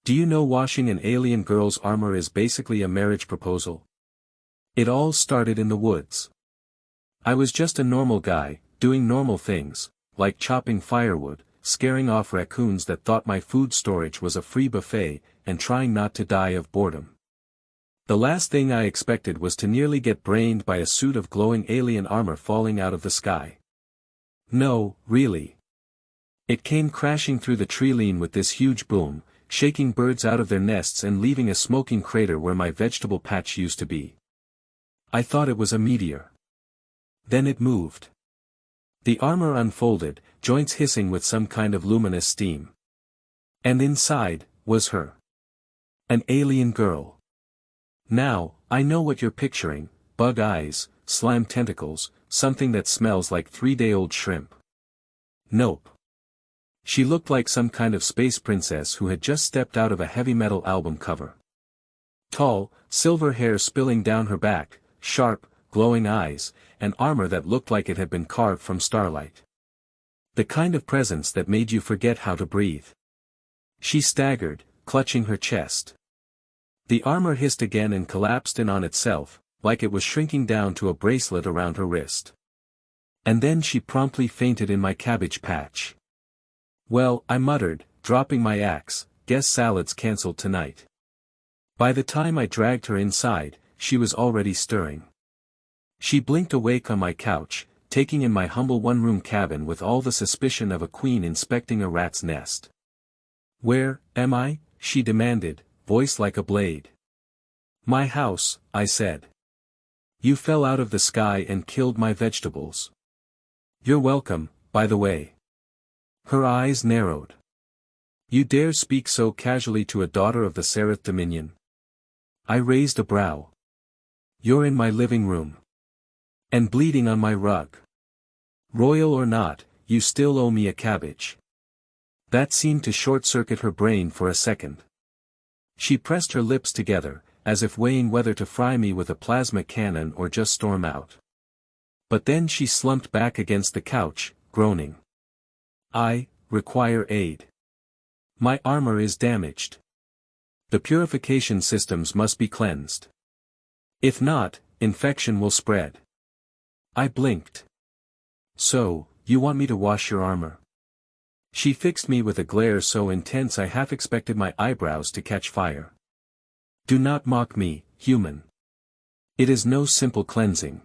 Do you know washing an alien girl's armor is basically a marriage proposal? It all started in the woods. I was just a normal guy, doing normal things, like chopping firewood, scaring off raccoons that thought my food storage was a free buffet, and trying not to die of boredom. The last thing I expected was to nearly get brained by a suit of glowing alien armor falling out of the sky. No, really. It came crashing through the tree-line with this huge boom, shaking birds out of their nests and leaving a smoking crater where my vegetable patch used to be. I thought it was a meteor. Then it moved. The armor unfolded, joints hissing with some kind of luminous steam. And inside, was her. An alien girl. Now, I know what you're picturing: bug eyes, slime tentacles, something that smells like 3-day-old shrimp. Nope. She looked like some kind of space princess who had just stepped out of a heavy metal album cover. Tall, silver hair spilling down her back, sharp, glowing eyes, and armor that looked like it had been carved from starlight. The kind of presence that made you forget how to breathe. She staggered, clutching her chest. The armor hissed again and collapsed in on itself, like it was shrinking down to a bracelet around her wrist. And then she promptly fainted in my cabbage patch. Well, I muttered, dropping my axe, guess salad's cancelled tonight. By the time I dragged her inside, she was already stirring. She blinked awake on my couch, taking in my humble one-room cabin with all the suspicion of a queen inspecting a rat's nest. "Where am I?" she demanded, voice like a blade. "My house," I said. "You fell out of the sky and killed my vegetables." "You're welcome, by the way." Her eyes narrowed. "You dare speak so casually to a daughter of the Seraph Dominion?" I raised a brow. "You're in my living room. And bleeding on my rug. Royal or not, you still owe me a cabbage." That seemed to short-circuit her brain for a second. She pressed her lips together, as if weighing whether to fry me with a plasma cannon or just storm out. But then she slumped back against the couch, groaning. "I require aid. My armor is damaged. The purification systems must be cleansed. If not, infection will spread." I blinked. "So, you want me to wash your armor?" She fixed me with a glare so intense I half expected my eyebrows to catch fire. "Do not mock me, human. It is no simple cleansing.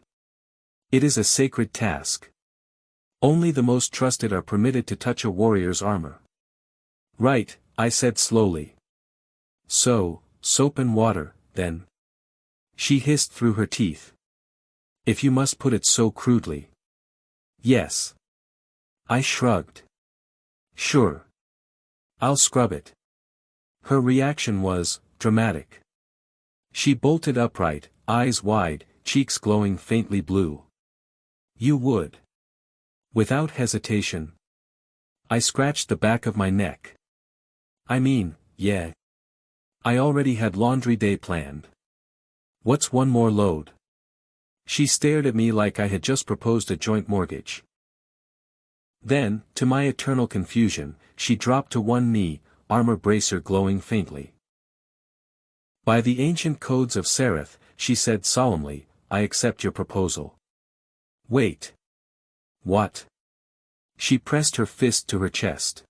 It is a sacred task. Only the most trusted are permitted to touch a warrior's armor." "Right," I said slowly. "So, soap and water, then." She hissed through her teeth. "If you must put it so crudely." "Yes." I shrugged. "Sure. I'll scrub it." Her reaction was dramatic. She bolted upright, eyes wide, cheeks glowing faintly blue. "You would?" Without hesitation. I scratched the back of my neck. "I mean, yeah. I already had laundry day planned. What's one more load?" She stared at me like I had just proposed a joint mortgage. Then, to my eternal confusion, she dropped to one knee, armor bracer glowing faintly. "By the ancient codes of Seraph," she said solemnly, "I accept your proposal." "Wait. What?" She pressed her fist to her chest.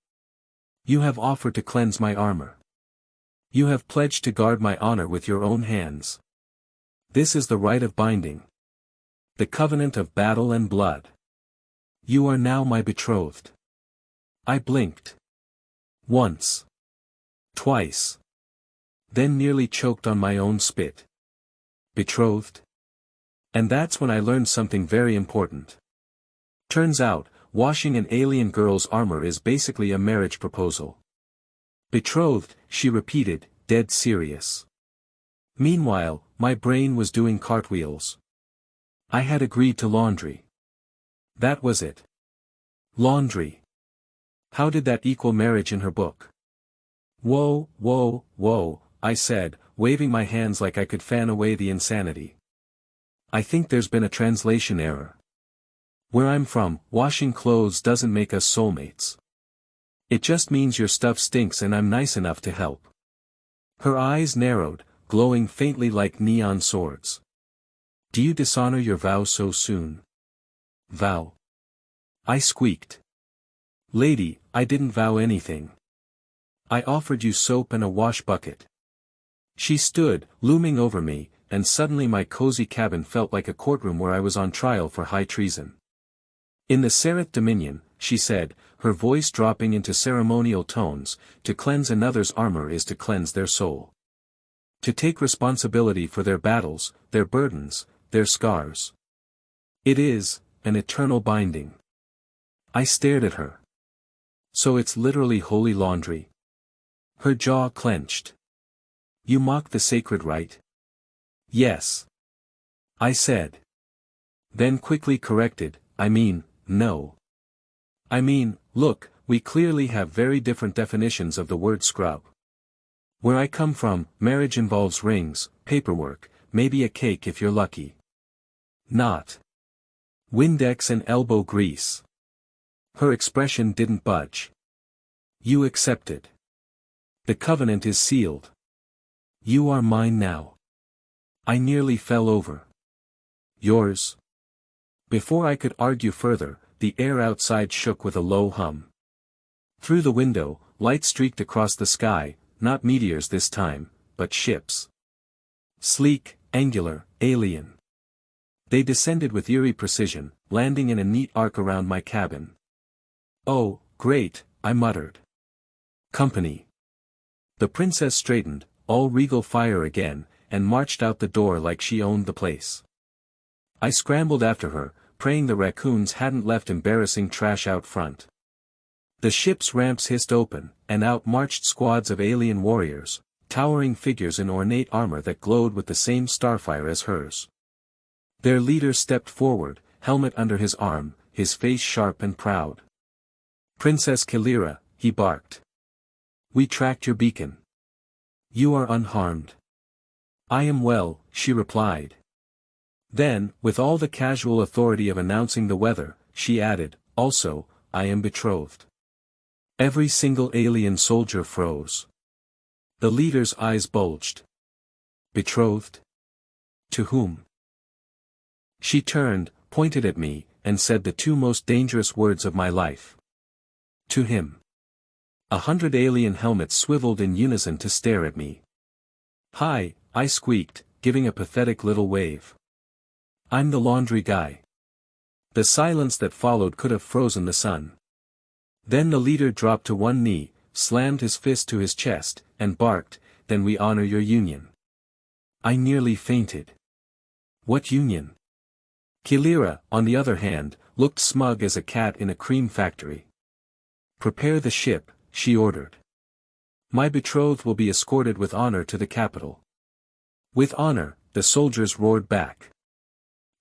"You have offered to cleanse my armor. You have pledged to guard my honor with your own hands. This is the rite of binding. The covenant of battle and blood. You are now my betrothed." I blinked. Once. Twice. Then nearly choked on my own spit. Betrothed? And that's when I learned something very important. Turns out, washing an alien girl's armor is basically a marriage proposal. "Betrothed," she repeated, dead serious. Meanwhile, my brain was doing cartwheels. I had agreed to laundry. That was it. Laundry. How did that equal marriage in her book? "Whoa, whoa, whoa," I said, waving my hands like I could fan away the insanity. "I think there's been a translation error. Where I'm from, washing clothes doesn't make us soulmates. It just means your stuff stinks and I'm nice enough to help." Her eyes narrowed, glowing faintly like neon swords. Do you dishonor your vow so soon? Vow? I squeaked. Lady, I didn't vow anything. I offered you soap and a wash bucket. She stood, looming over me, and suddenly my cozy cabin felt like a courtroom where I was on trial for high treason. In the Sereth Dominion, she said, her voice dropping into ceremonial tones, to cleanse another's armor is to cleanse their soul. To take responsibility for their battles, their burdens, their scars. It is an eternal binding. I stared at her. So it's literally holy laundry. Her jaw clenched. You mock the sacred rite? Yes. I said. Then quickly corrected, I mean, no. I mean, look, we clearly have very different definitions of the word scrub. Where I come from, marriage involves rings, paperwork, maybe a cake if you're lucky. Not Windex and elbow grease. Her expression didn't budge. You accepted. The covenant is sealed. You are mine now. I nearly fell over. Yours? Before I could argue further, the air outside shook with a low hum. Through the window, light streaked across the sky, not meteors this time, but ships. Sleek, angular, alien. They descended with eerie precision, landing in a neat arc around my cabin. Oh, great, I muttered. Company. The princess straightened, all regal fire again, and marched out the door like she owned the place. I scrambled after her, praying the raccoons hadn't left embarrassing trash out front. The ship's ramps hissed open, and out marched squads of alien warriors, towering figures in ornate armor that glowed with the same starfire as hers. Their leader stepped forward, helmet under his arm, his face sharp and proud. Princess Kalira, he barked. We tracked your beacon. You are unharmed. I am well, she replied. Then, with all the casual authority of announcing the weather, she added, also, I am betrothed. Every single alien soldier froze. The leader's eyes bulged. Betrothed? To whom? She turned, pointed at me, and said the two most dangerous words of my life. To him. 100 alien helmets swiveled in unison to stare at me. Hi, I squeaked, giving a pathetic little wave. I'm the laundry guy. The silence that followed could have frozen the sun. Then the leader dropped to one knee, slammed his fist to his chest, and barked, then we honor your union. I nearly fainted. What union? Kalira, on the other hand, looked smug as a cat in a cream factory. Prepare the ship, she ordered. My betrothed will be escorted with honor to the capital. With honor, the soldiers roared back.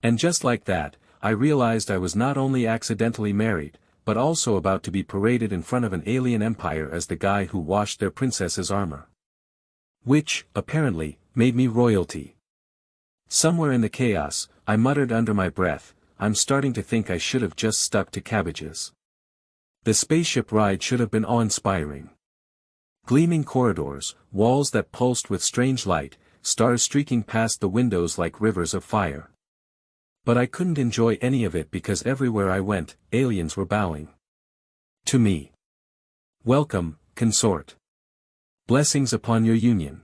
And just like that, I realized I was not only accidentally married, but also about to be paraded in front of an alien empire as the guy who washed their princess's armor. Which, apparently, made me royalty. Somewhere in the chaos, I muttered under my breath, I'm starting to think I should have just stuck to cabbages. The spaceship ride should have been awe-inspiring. Gleaming corridors, walls that pulsed with strange light, stars streaking past the windows like rivers of fire. But I couldn't enjoy any of it because everywhere I went, aliens were bowing. To me. Welcome, consort. Blessings upon your union.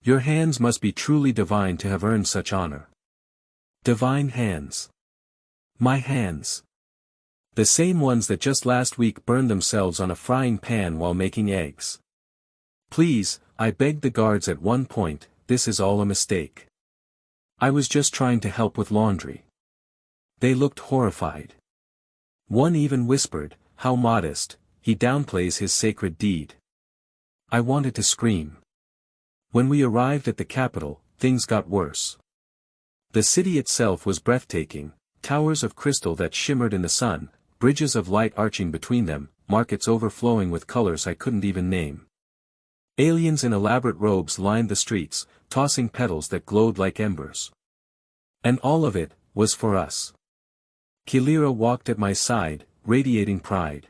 Your hands must be truly divine to have earned such honor. Divine hands. My hands. The same ones that just last week burned themselves on a frying pan while making eggs. Please, I begged the guards at one point, this is all a mistake. I was just trying to help with laundry. They looked horrified. One even whispered, how modest, he downplays his sacred deed. I wanted to scream. When we arrived at the capital, things got worse. The city itself was breathtaking, towers of crystal that shimmered in the sun, bridges of light arching between them, markets overflowing with colors I couldn't even name. Aliens in elaborate robes lined the streets, tossing petals that glowed like embers. And all of it was for us. Kalira walked at my side, radiating pride.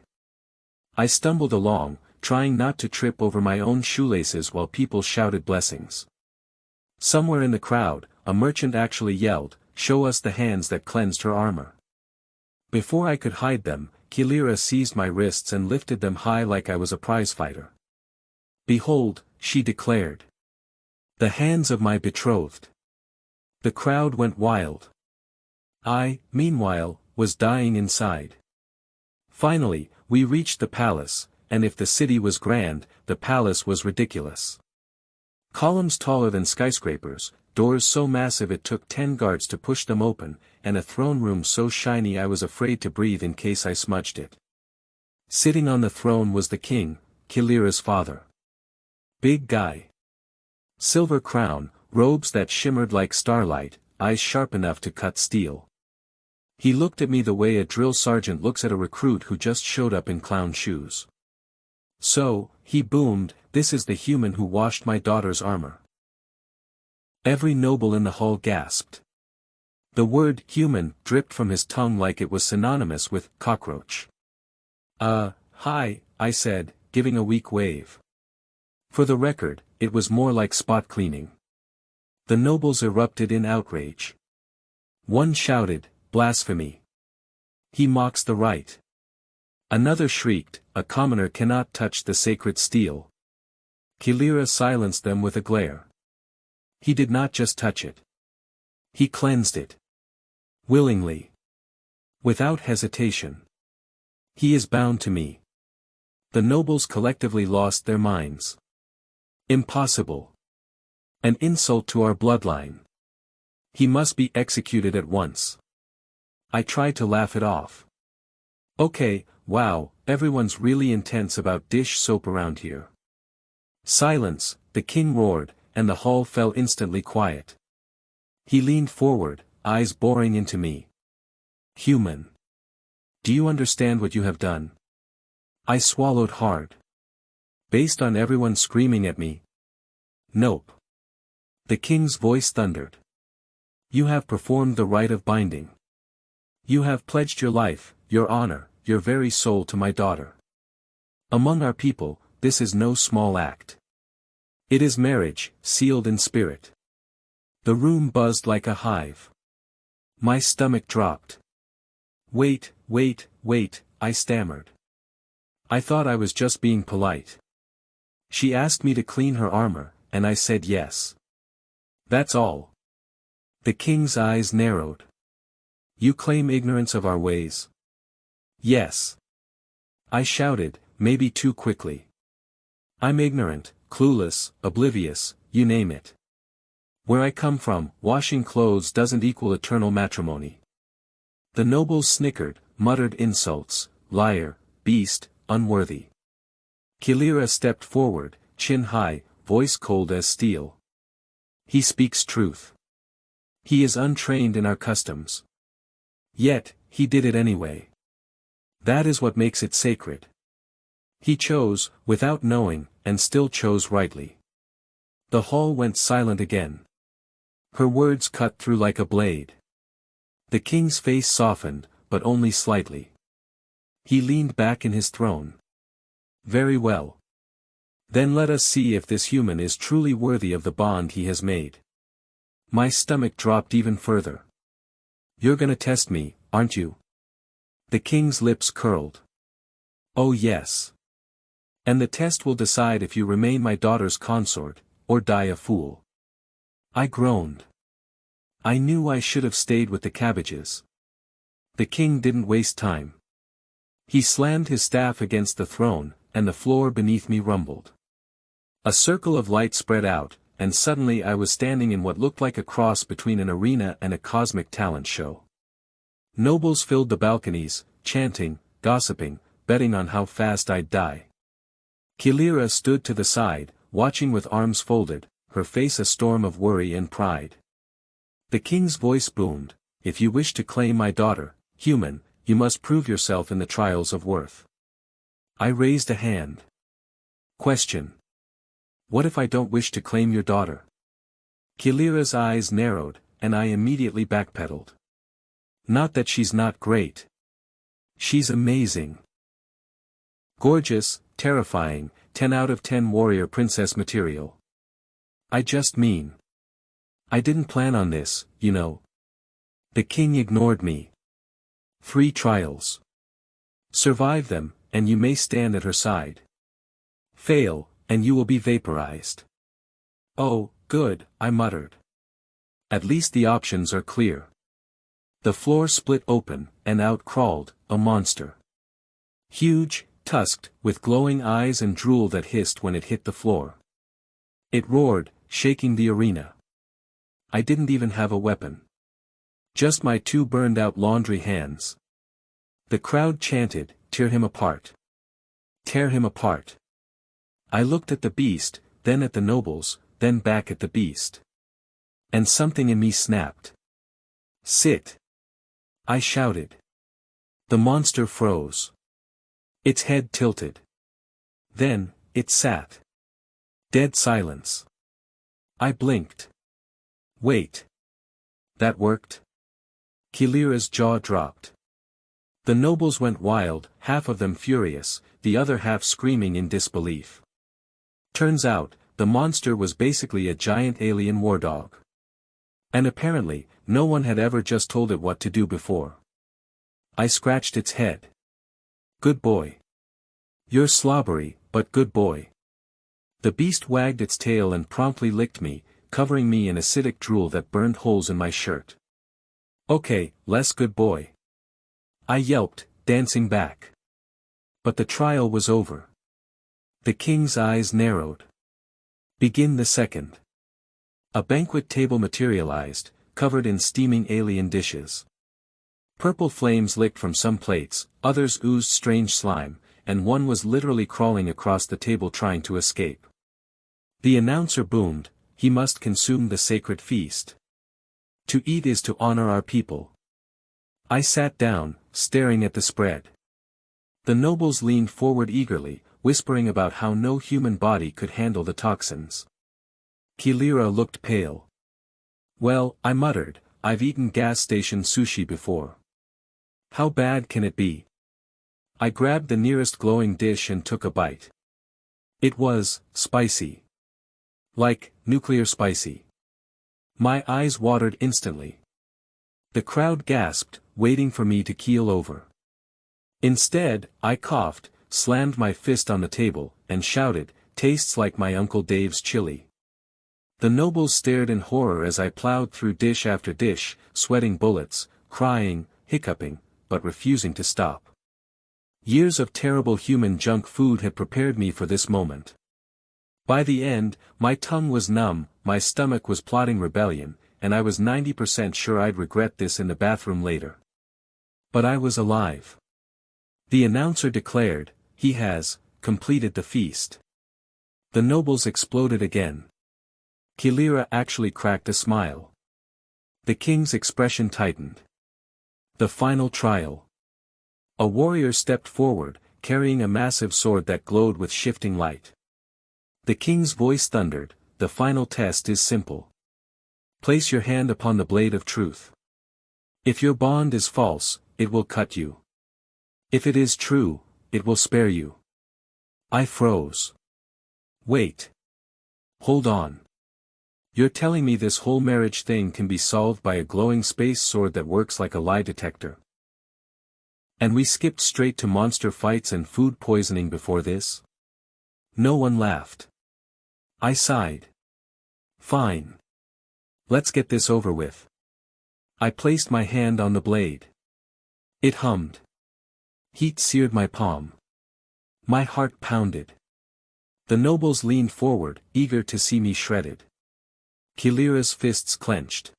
I stumbled along, trying not to trip over my own shoelaces while people shouted blessings. Somewhere in the crowd, a merchant actually yelled, "Show us the hands that cleansed her armor." Before I could hide them, Kilira seized my wrists and lifted them high like I was a prizefighter. "Behold," she declared. "The hands of my betrothed." The crowd went wild. I, meanwhile, was dying inside. Finally, we reached the palace, and if the city was grand, the palace was ridiculous. Columns taller than skyscrapers, doors so massive it took 10 guards to push them open, and a throne room so shiny I was afraid to breathe in case I smudged it. Sitting on the throne was the king, Kilira's father. Big guy. Silver crown, robes that shimmered like starlight, eyes sharp enough to cut steel. He looked at me the way a drill sergeant looks at a recruit who just showed up in clown shoes. "So," he boomed, "this is the human who washed my daughter's armor." Every noble in the hall gasped. The word "human" dripped from his tongue like it was synonymous with cockroach. Hi," I said, giving a weak wave. For the record, it was more like spot cleaning. The nobles erupted in outrage. One shouted, "Blasphemy! He mocks the right." Another shrieked, "A commoner cannot touch the sacred steel." Kilira silenced them with a glare. He did not just touch it. He cleansed it. Willingly. Without hesitation. He is bound to me. The nobles collectively lost their minds. Impossible. An insult to our bloodline. He must be executed at once. I tried to laugh it off. Okay, wow, everyone's really intense about dish soap around here. Silence, the king roared, and the hall fell instantly quiet. He leaned forward, eyes boring into me. "Human. Do you understand what you have done?" I swallowed hard. Based on everyone screaming at me? Nope. The king's voice thundered. "You have performed the rite of binding. You have pledged your life, your honor, your very soul to my daughter. Among our people, this is no small act. It is marriage, sealed in spirit." The room buzzed like a hive. My stomach dropped. Wait, I stammered. I thought I was just being polite. She asked me to clean her armor, and I said yes. That's all. The king's eyes narrowed. "You claim ignorance of our ways?" "Yes." I shouted, maybe too quickly. "I'm ignorant, clueless, oblivious, you name it. Where I come from, washing clothes doesn't equal eternal matrimony." The nobles snickered, muttered insults, liar, beast, unworthy. Kilira stepped forward, chin high, voice cold as steel. "He speaks truth. He is untrained in our customs. Yet, he did it anyway. That is what makes it sacred. He chose, without knowing, and still chose rightly." The hall went silent again. Her words cut through like a blade. The king's face softened, but only slightly. He leaned back in his throne. "Very well. Then let us see if this human is truly worthy of the bond he has made." My stomach dropped even further. "You're gonna test me, aren't you?" The king's lips curled. "Oh yes. And the test will decide if you remain my daughter's consort, or die a fool." I groaned. I knew I should have stayed with the cabbages. The king didn't waste time. He slammed his staff against the throne, and the floor beneath me rumbled. A circle of light spread out, and suddenly I was standing in what looked like a cross between an arena and a cosmic talent show. Nobles filled the balconies, chanting, gossiping, betting on how fast I'd die. Kilira stood to the side, watching with arms folded, her face a storm of worry and pride. The king's voice boomed, "If you wish to claim my daughter, human, you must prove yourself in the trials of worth." I raised a hand. Question. "What if I don't wish to claim your daughter?" Kilira's eyes narrowed, and I immediately backpedaled. "Not that she's not great. She's amazing. Gorgeous, terrifying, 10 out of 10 warrior princess material. I just mean. I didn't plan on this, you know. The king ignored me. 3 trials. Survive them, and you may stand at her side. Fail, and you will be vaporized. Oh, good, I muttered. At least the options are clear. The floor split open, and out crawled a monster. Huge, tusked, with glowing eyes and drool that hissed when it hit the floor. It roared, shaking the arena. I didn't even have a weapon. Just my 2 burned-out laundry hands. The crowd chanted, "Tear him apart. Tear him apart." I looked at the beast, then at the nobles, then back at the beast. And something in me snapped. "Sit!" I shouted. The monster froze. Its head tilted. Then, it sat. Dead silence. I blinked. Wait. That worked? Kilira's jaw dropped. The nobles went wild, half of them furious, the other half screaming in disbelief. Turns out, the monster was basically a giant alien war dog. And apparently, no one had ever just told it what to do before. I scratched its head. Good boy. You're slobbery, but good boy. The beast wagged its tail and promptly licked me, covering me in acidic drool that burned holes in my shirt. Okay, less good boy. I yelped, dancing back. But the trial was over. The king's eyes narrowed. Begin the second. A banquet table materialized, covered in steaming alien dishes. Purple flames licked from some plates, others oozed strange slime, and one was literally crawling across the table trying to escape. The announcer boomed, "He must consume the sacred feast. To eat is to honor our people." I sat down, staring at the spread. The nobles leaned forward eagerly, whispering about how no human body could handle the toxins. Kilira looked pale. Well, I muttered, I've eaten gas station sushi before. How bad can it be? I grabbed the nearest glowing dish and took a bite. It was spicy. Like, nuclear spicy. My eyes watered instantly. The crowd gasped, waiting for me to keel over. Instead, I coughed, slammed my fist on the table, and shouted, "Tastes like my Uncle Dave's chili." The nobles stared in horror as I plowed through dish after dish, sweating bullets, crying, hiccuping, but refusing to stop. Years of terrible human junk food had prepared me for this moment. By the end, my tongue was numb, my stomach was plotting rebellion, and I was 90% sure I'd regret this in the bathroom later. But I was alive. The announcer declared, "He has completed the feast." The nobles exploded again. Kilira actually cracked a smile. The king's expression tightened. The final trial. A warrior stepped forward, carrying a massive sword that glowed with shifting light. The king's voice thundered, "The final test is simple. Place your hand upon the blade of truth. If your bond is false, it will cut you. If it is true, it will spare you." I froze. Wait. Hold on. You're telling me this whole marriage thing can be solved by a glowing space sword that works like a lie detector? And we skipped straight to monster fights and food poisoning before this? No one laughed. I sighed. Fine. Let's get this over with. I placed my hand on the blade. It hummed. Heat seared my palm. My heart pounded. The nobles leaned forward, eager to see me shredded. Kilira's fists clenched.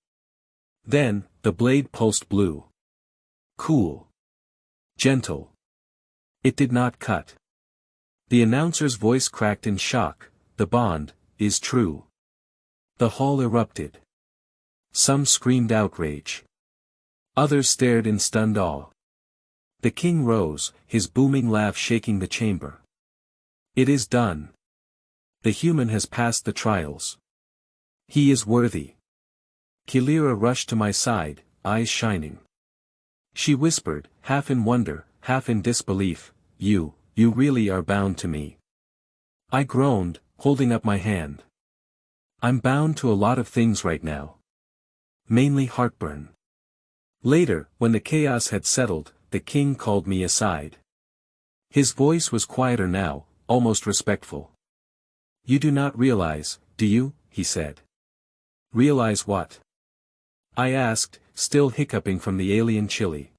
Then, the blade pulsed blue. Cool. Gentle. It did not cut. The announcer's voice cracked in shock, "The bond is true." The hall erupted. Some screamed outrage. Others stared in stunned awe. The king rose, his booming laugh shaking the chamber. "It is done. The human has passed the trials. He is worthy." Kilira rushed to my side, eyes shining. She whispered, half in wonder, half in disbelief, You're you really are bound to me. I groaned, holding up my hand. I'm bound to a lot of things right now. Mainly heartburn. Later, when the chaos had settled, the king called me aside. His voice was quieter now, almost respectful. You do not realize, do you, he said. Realize what? I asked, still hiccuping from the alien chili.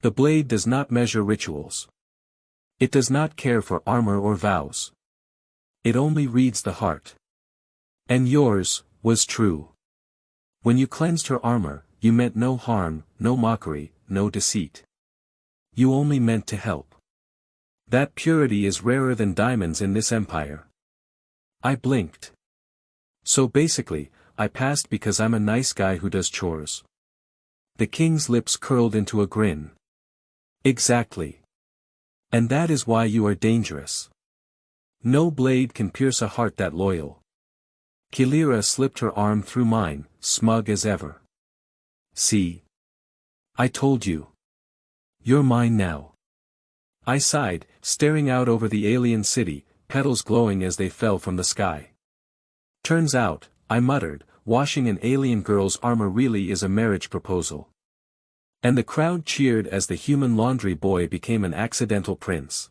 The blade does not measure rituals. It does not care for armor or vows. It only reads the heart. And yours was true. When you cleansed her armor, you meant no harm, no mockery, no deceit. You only meant to help. That purity is rarer than diamonds in this empire. I blinked. So basically, I passed because I'm a nice guy who does chores. The king's lips curled into a grin. Exactly. And that is why you are dangerous. No blade can pierce a heart that loyal. Kilira slipped her arm through mine, smug as ever. See? I told you. You're mine now. I sighed, staring out over the alien city, petals glowing as they fell from the sky. Turns out, I muttered, washing an alien girl's armor really is a marriage proposal. And the crowd cheered as the human laundry boy became an accidental prince.